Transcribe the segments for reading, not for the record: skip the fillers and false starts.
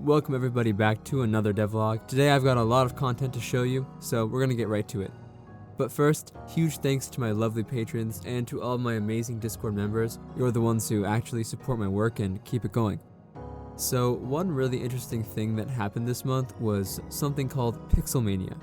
Welcome everybody back to another devlog. Today I've got a lot of content to show you, so we're gonna get right to it. But first, huge thanks to my lovely patrons and to all of my amazing Discord members. You're the ones who actually support my work and keep it going. So one really interesting thing that happened this month was something called Pixel Mania.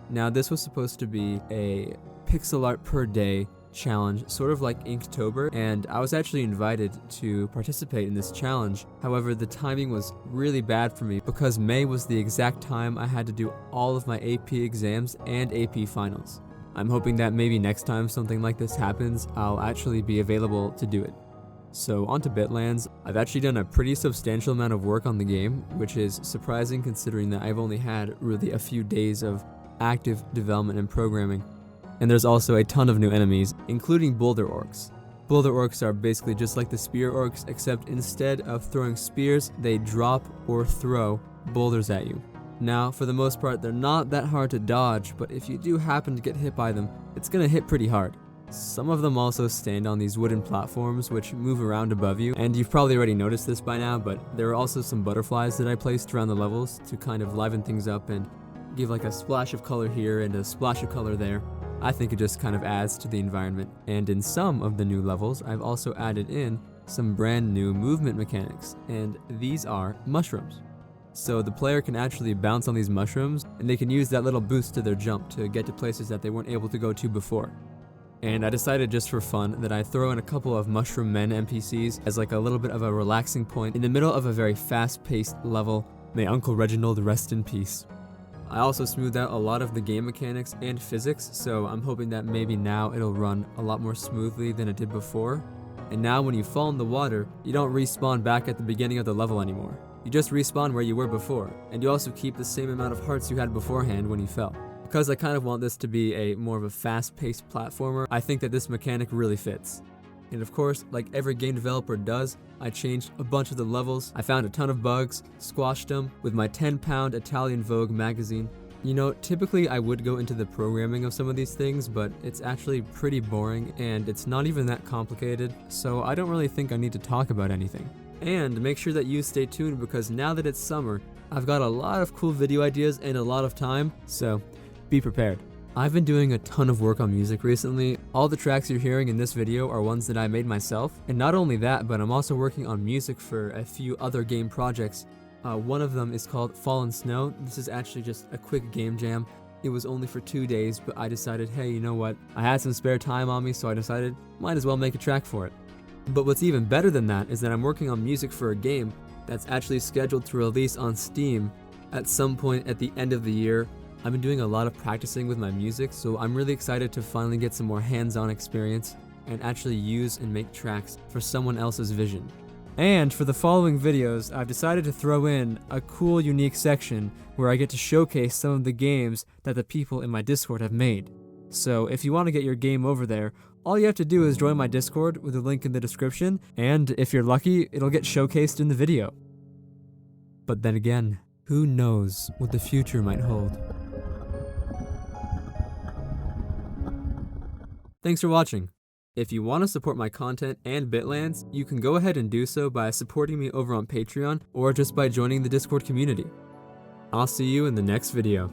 Now this was supposed to be a pixel art per day challenge, sort of like Inktober, and I was actually invited to participate in this challenge. However, the timing was really bad for me because May was the exact time I had to do all of my AP exams and AP finals. I'm hoping that maybe next time something like this happens, I'll actually be available to do it. So onto Bitlands. I've actually done a pretty substantial amount of work on the game, which is surprising considering that I've only had really a few days of active development and programming. And there's also a ton of new enemies, including Boulder Orcs. Boulder Orcs are basically just like the Spear Orcs, except instead of throwing spears, they drop or throw boulders at you. Now, for the most part, they're not that hard to dodge, but if you do happen to get hit by them, it's gonna hit pretty hard. Some of them also stand on these wooden platforms which move around above you, and you've probably already noticed this by now, but there are also some butterflies that I placed around the levels to kind of liven things up and give like a splash of color here and a splash of color there. I think it just kind of adds to the environment, and in some of the new levels, I've also added in some brand new movement mechanics, and these are mushrooms. So the player can actually bounce on these mushrooms, and they can use that little boost to their jump to get to places that they weren't able to go to before. And I decided just for fun that I throw in a couple of Mushroom Men NPCs as like a little bit of a relaxing point in the middle of a very fast-paced level. May Uncle Reginald rest in peace. I also smoothed out a lot of the game mechanics and physics, so I'm hoping that maybe now it'll run a lot more smoothly than it did before. And now when you fall in the water, you don't respawn back at the beginning of the level anymore. You just respawn where you were before, and you also keep the same amount of hearts you had beforehand when you fell. Because I kind of want this to be a more of a fast-paced platformer, I think that this mechanic really fits. And of course, like every game developer does, I changed a bunch of the levels. I found a ton of bugs, squashed them with my 10-pound Italian Vogue magazine. You know, typically I would go into the programming of some of these things, but it's actually pretty boring and it's not even that complicated, so I don't really think I need to talk about anything. And make sure that you stay tuned because now that it's summer, I've got a lot of cool video ideas and a lot of time, so be prepared. I've been doing a ton of work on music recently. All the tracks you're hearing in this video are ones that I made myself. And not only that, but I'm also working on music for a few other game projects. One of them is called Fallen Snow. This is actually just a quick game jam. It was only for 2 days, but I decided, hey, you know what? I had some spare time on me, so I decided, might as well make a track for it. But what's even better than that is that I'm working on music for a game that's actually scheduled to release on Steam at some point at the end of the year. I've been doing a lot of practicing with my music, so I'm really excited to finally get some more hands-on experience and actually use and make tracks for someone else's vision. And for the following videos, I've decided to throw in a cool, unique section where I get to showcase some of the games that the people in my Discord have made. So if you want to get your game over there, all you have to do is join my Discord with a link in the description, and if you're lucky, it'll get showcased in the video. But then again, who knows what the future might hold? Thanks for watching. If you want to support my content and Bitlands, you can go ahead and do so by supporting me over on Patreon or just by joining the Discord community. I'll see you in the next video.